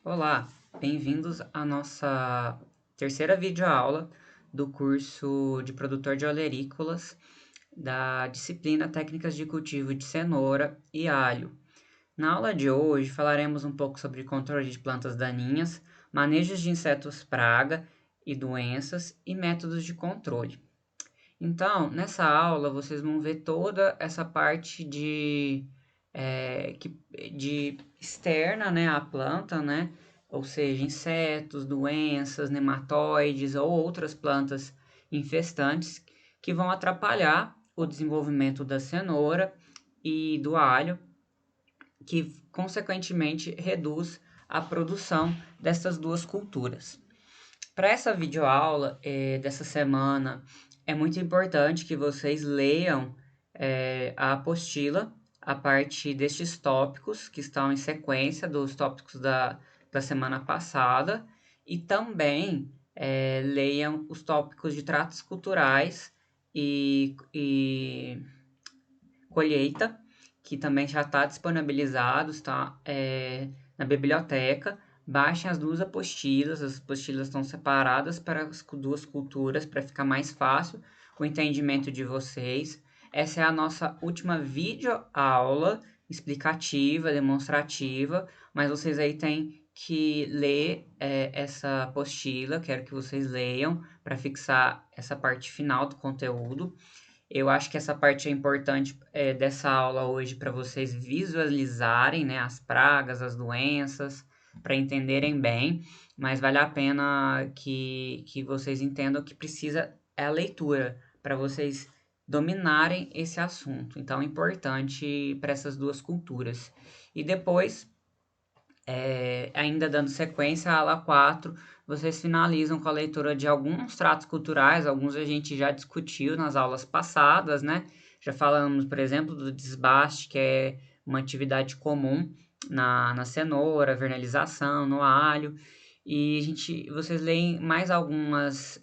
Olá, bem-vindos à nossa terceira videoaula do curso de produtor de olerícolas da disciplina Técnicas de Cultivo de Cenoura e Alho. Na aula de hoje falaremos um pouco sobre controle de plantas daninhas, manejos de insetos praga e doenças e métodos de controle. Então, nessa aula vocês vão ver toda essa parte de externa, né, à planta, né, ou seja, insetos, doenças, nematóides ou outras plantas infestantes que vão atrapalhar o desenvolvimento da cenoura e do alho, que consequentemente reduz a produção dessas duas culturas. Para essa videoaula dessa semana, é muito importante que vocês leiam a apostila a partir destes tópicos que estão em sequência dos tópicos da semana passada e também leiam os tópicos de tratos culturais e colheita, que também já está disponibilizado, está na biblioteca. Baixem as duas apostilas, as apostilas estão separadas para as duas culturas, para ficar mais fácil o entendimento de vocês. Essa é a nossa última videoaula explicativa, demonstrativa, mas vocês aí têm que ler essa apostila, quero que vocês leiam para fixar essa parte final do conteúdo. Eu acho que essa parte é importante dessa aula hoje para vocês visualizarem, né, as pragas, as doenças, para entenderem bem, mas vale a pena que vocês entendam que precisa é a leitura para vocês dominarem esse assunto. Então, é importante para essas duas culturas. E depois, ainda dando sequência à aula 4, vocês finalizam com a leitura de alguns tratos culturais, alguns a gente já discutiu nas aulas passadas, né? Já falamos, por exemplo, do desbaste, que é uma atividade comum na cenoura, vernalização, no alho. E vocês leem mais alguns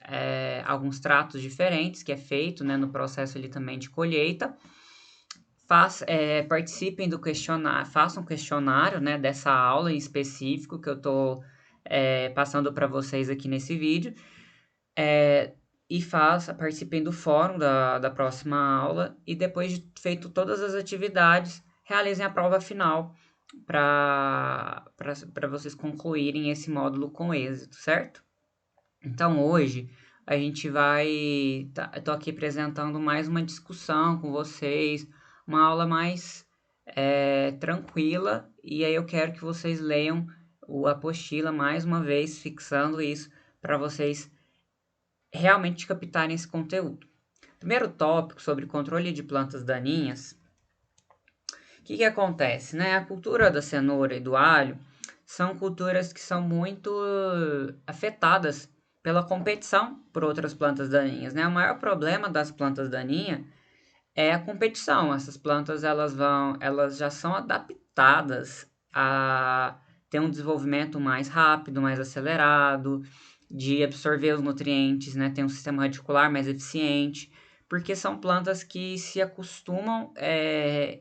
tratos diferentes que é feito, né, no processo ali também de colheita. Participem do questionário, façam um questionário, né, dessa aula em específico que eu estou passando para vocês aqui nesse vídeo. E participem do fórum da próxima aula e depois de feito todas as atividades, realizem a prova final para vocês concluírem esse módulo com êxito, certo? Então hoje a gente eu tô aqui apresentando mais uma discussão com vocês, uma aula mais tranquila, e aí eu quero que vocês leiam a apostila mais uma vez, fixando isso para vocês realmente captarem esse conteúdo. Primeiro tópico sobre controle de plantas daninhas. O que acontece, né? A cultura da cenoura e do alho são culturas que são muito afetadas pela competição por outras plantas daninhas, né? O maior problema das plantas daninhas é a competição. Essas plantas elas já são adaptadas a ter um desenvolvimento mais rápido, mais acelerado, de absorver os nutrientes, né? Tem um sistema radicular mais eficiente, porque são plantas que se acostumam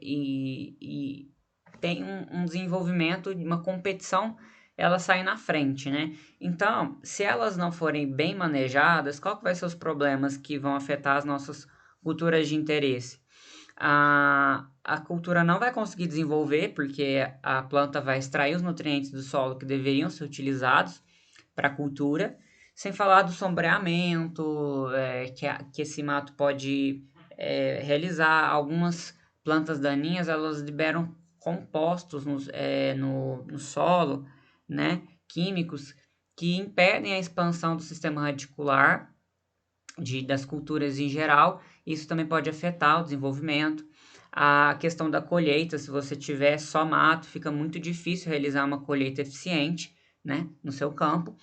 e tem um desenvolvimento, uma competição, elas saem na frente, né? Então, se elas não forem bem manejadas, qual que vai ser os problemas que vão afetar as nossas culturas de interesse? A cultura não vai conseguir desenvolver, porque a planta vai extrair os nutrientes do solo que deveriam ser utilizados para a cultura, sem falar do sombreamento que esse mato pode realizar. Algumas plantas daninhas, elas liberam compostos no solo, né, químicos, que impedem a expansão do sistema radicular das culturas em geral. Isso também pode afetar o desenvolvimento. A questão da colheita, se você tiver só mato, fica muito difícil realizar uma colheita eficiente, né, no seu campo.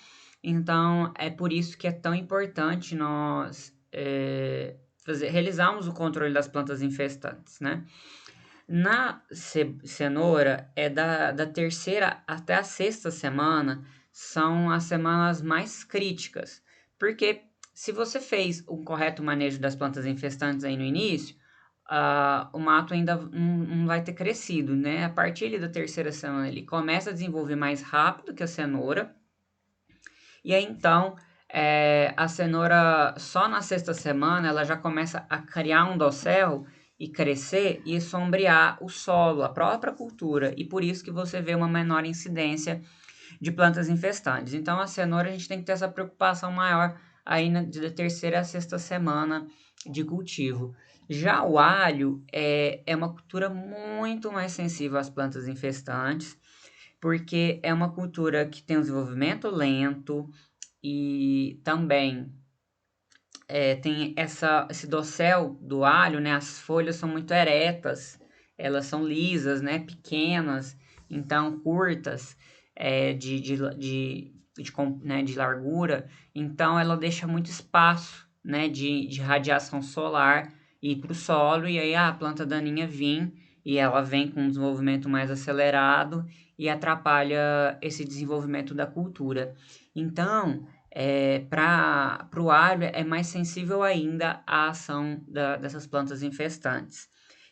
Então, é por isso que é tão importante nós realizarmos o controle das plantas infestantes, né? Na cenoura, da terceira até a sexta semana, são as semanas mais críticas, porque se você fez um correto manejo das plantas infestantes aí no início, o mato ainda não vai ter crescido, né? A partir ali da terceira semana ele começa a desenvolver mais rápido que a cenoura. E aí então a cenoura só na sexta semana ela já começa a criar um dossel e crescer e sombrear o solo, a própria cultura. E por isso que você vê uma menor incidência de plantas infestantes. Então, a cenoura a gente tem que ter essa preocupação maior aí da terceira a sexta semana de cultivo. Já o alho é uma cultura muito mais sensível às plantas infestantes, porque é uma cultura que tem um desenvolvimento lento e também tem esse dossel do alho, né? As folhas são muito eretas, elas são lisas, né? Pequenas, então curtas, de largura. Então ela deixa muito espaço, né? De radiação solar ir para o solo e aí a planta daninha vir e ela vem com um desenvolvimento mais acelerado e atrapalha esse desenvolvimento da cultura. Então, para o alho é mais sensível ainda à ação dessas plantas infestantes.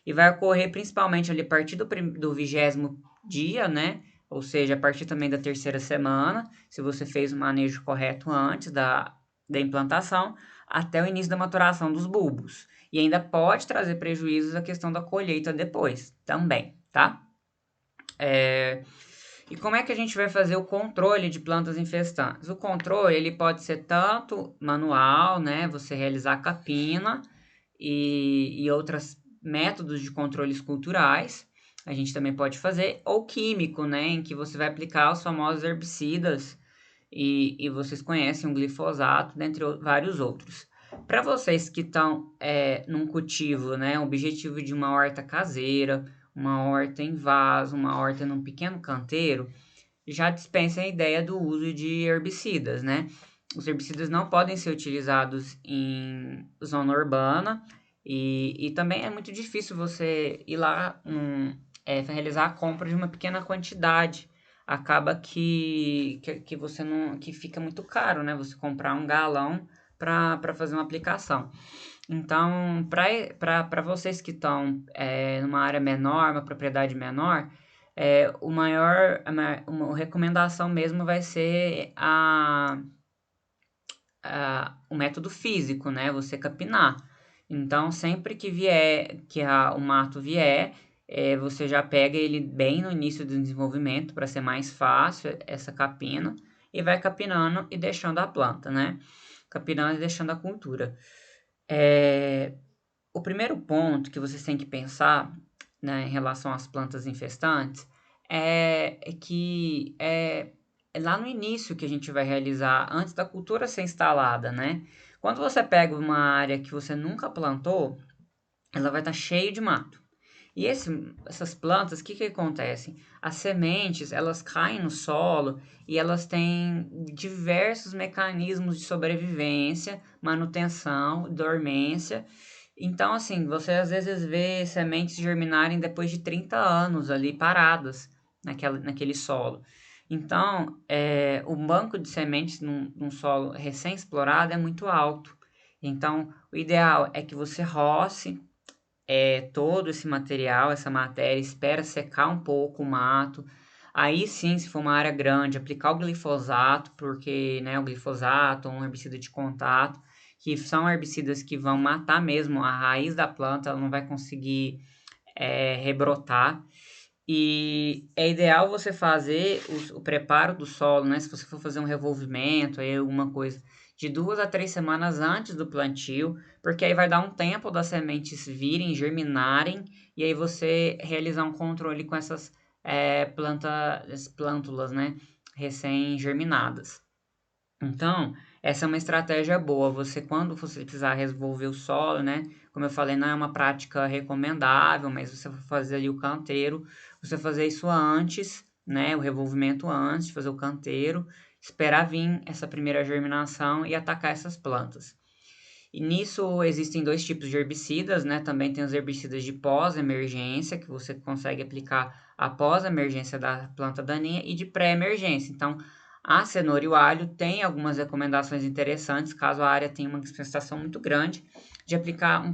E vai ocorrer principalmente ali a partir do 20º dia, né? Ou seja, a partir também da terceira semana, se você fez o manejo correto antes da implantação, até o início da maturação dos bulbos. E ainda pode trazer prejuízos a questão da colheita depois, também, tá? E como é que a gente vai fazer o controle de plantas infestantes? O controle ele pode ser tanto manual, né? Você realizar a capina e outros métodos de controles culturais. A gente também pode fazer, ou químico, né? Em que você vai aplicar os famosos herbicidas e vocês conhecem o glifosato, dentre vários outros. Para vocês que estão num cultivo, né? O objetivo de uma horta caseira, uma horta em vaso, uma horta num pequeno canteiro, já dispensa a ideia do uso de herbicidas, né? Os herbicidas não podem ser utilizados em zona urbana e também é muito difícil você ir lá realizar a compra de uma pequena quantidade. Acaba que você não, que fica muito caro, né? Você comprar um galão para fazer uma aplicação. Então, para vocês que estão numa área menor, uma propriedade menor, uma recomendação mesmo vai ser o método físico, né? Você capinar. Então, sempre que vier, o mato vier, você já pega ele bem no início do desenvolvimento para ser mais fácil essa capina e vai capinando e deixando a planta, né? Capinando e deixando a cultura. O primeiro ponto que vocês têm que pensar, né, em relação às plantas infestantes é que é lá no início que a gente vai realizar, antes da cultura ser instalada, né? Quando você pega uma área que você nunca plantou, ela vai estar cheia de mato. E essas plantas, o que acontece? As sementes, elas caem no solo e elas têm diversos mecanismos de sobrevivência, manutenção, dormência. Então, assim, você às vezes vê sementes germinarem depois de 30 anos ali paradas naquele solo. Então, o banco de sementes num solo recém-explorado é muito alto. Então, o ideal é que você roce todo esse material, essa matéria, espera secar um pouco o mato. Aí sim, se for uma área grande, aplicar o glifosato, porque né, o glifosato, um herbicida de contato, que são herbicidas que vão matar mesmo a raiz da planta, ela não vai conseguir rebrotar. E é ideal você fazer o preparo do solo, né? Se você for fazer um revolvimento, aí alguma coisa, de 2 a 3 semanas antes do plantio, porque aí vai dar um tempo das sementes virem, germinarem, e aí você realizar um controle com essas plântulas, né? Recém-germinadas. Então, essa é uma estratégia boa. Quando você precisar revolver o solo, né? Como eu falei, não é uma prática recomendável, mas você for fazer ali o canteiro, você fazer isso antes, né? O revolvimento antes de fazer o canteiro, esperar vir essa primeira germinação e atacar essas plantas. E nisso existem dois tipos de herbicidas, né? Também tem os herbicidas de pós-emergência, que você consegue aplicar após a emergência da planta daninha, e de pré-emergência. Então, a cenoura e o alho têm algumas recomendações interessantes, caso a área tenha uma dispensação muito grande, de aplicar um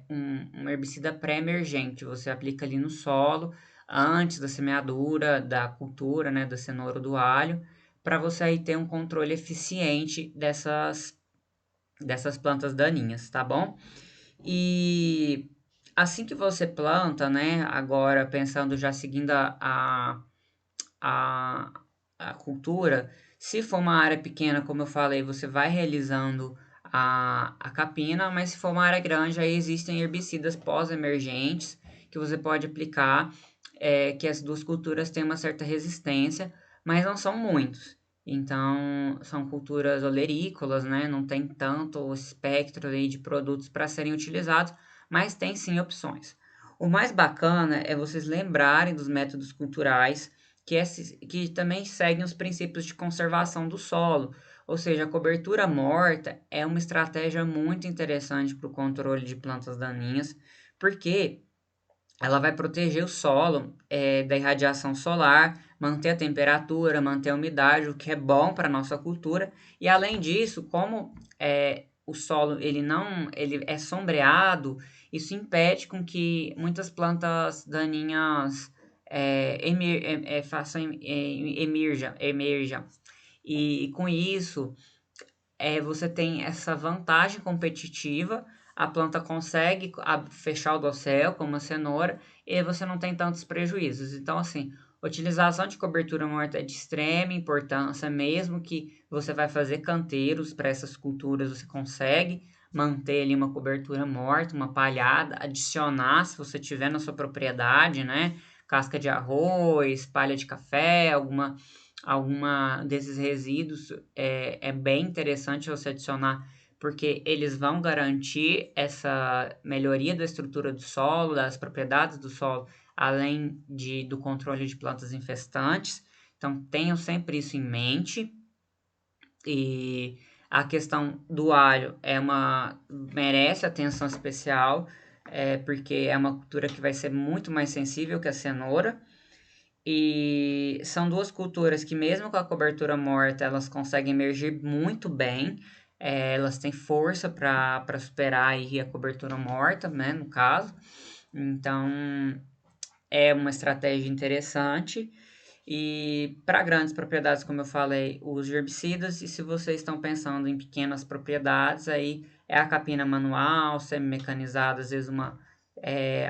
um herbicida pré-emergente. Você aplica ali no solo, antes da semeadura da cultura, né, da cenoura ou do alho, para você aí ter um controle eficiente dessas plantas daninhas, tá bom? E assim que você planta, né, agora pensando já seguindo a, a cultura, se for uma área pequena, como eu falei, você vai realizando a capina, mas se for uma área grande, aí existem herbicidas pós-emergentes que você pode aplicar, que as duas culturas têm uma certa resistência, mas não são muitos. Então, são culturas olerícolas, né? Não tem tanto espectro aí de produtos para serem utilizados, mas tem sim opções. O mais bacana é vocês lembrarem dos métodos culturais que também seguem os princípios de conservação do solo. Ou seja, a cobertura morta é uma estratégia muito interessante para o controle de plantas daninhas, porque ela vai proteger o solo da irradiação solar, manter a temperatura, manter a umidade, o que é bom para a nossa cultura. E além disso, como o solo ele é sombreado, isso impede com que muitas plantas daninhas emerjam. E com isso, você tem essa vantagem competitiva, a planta consegue fechar o dossel, como a cenoura, e você não tem tantos prejuízos. Então, assim, utilização de cobertura morta é de extrema importância, mesmo que você vai fazer canteiros para essas culturas, você consegue manter ali uma cobertura morta, uma palhada, adicionar, se você tiver na sua propriedade, né? Casca de arroz, palha de café, alguma desses resíduos é bem interessante você adicionar, porque eles vão garantir essa melhoria da estrutura do solo, das propriedades do solo, além do controle de plantas infestantes. Então, tenham sempre isso em mente. E a questão do alho merece atenção especial, porque é uma cultura que vai ser muito mais sensível que a cenoura. E são duas culturas que, mesmo com a cobertura morta, elas conseguem emergir muito bem. Elas têm força para superar aí a cobertura morta, né, no caso. Então, é uma estratégia interessante. E para grandes propriedades, como eu falei, os herbicidas. E se vocês estão pensando em pequenas propriedades, aí é a capina manual, semi-mecanizada, às vezes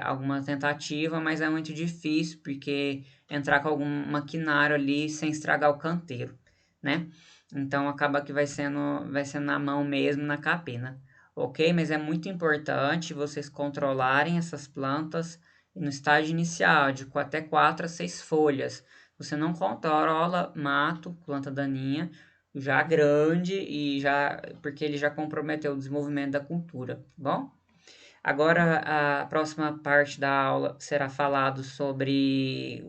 alguma tentativa, mas é muito difícil, porque entrar com algum maquinário ali sem estragar o canteiro, né? Então acaba que vai sendo na mão mesmo, na capina, ok? Mas é muito importante vocês controlarem essas plantas no estágio inicial, de até 4 a 6 folhas. Você não controla mato, planta daninha, já grande porque ele já comprometeu o desenvolvimento da cultura, tá bom? Agora, a próxima parte da aula será falado sobre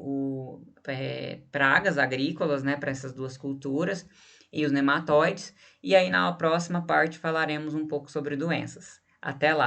pragas agrícolas, né, para essas duas culturas e os nematóides. E aí, na próxima parte, falaremos um pouco sobre doenças. Até lá!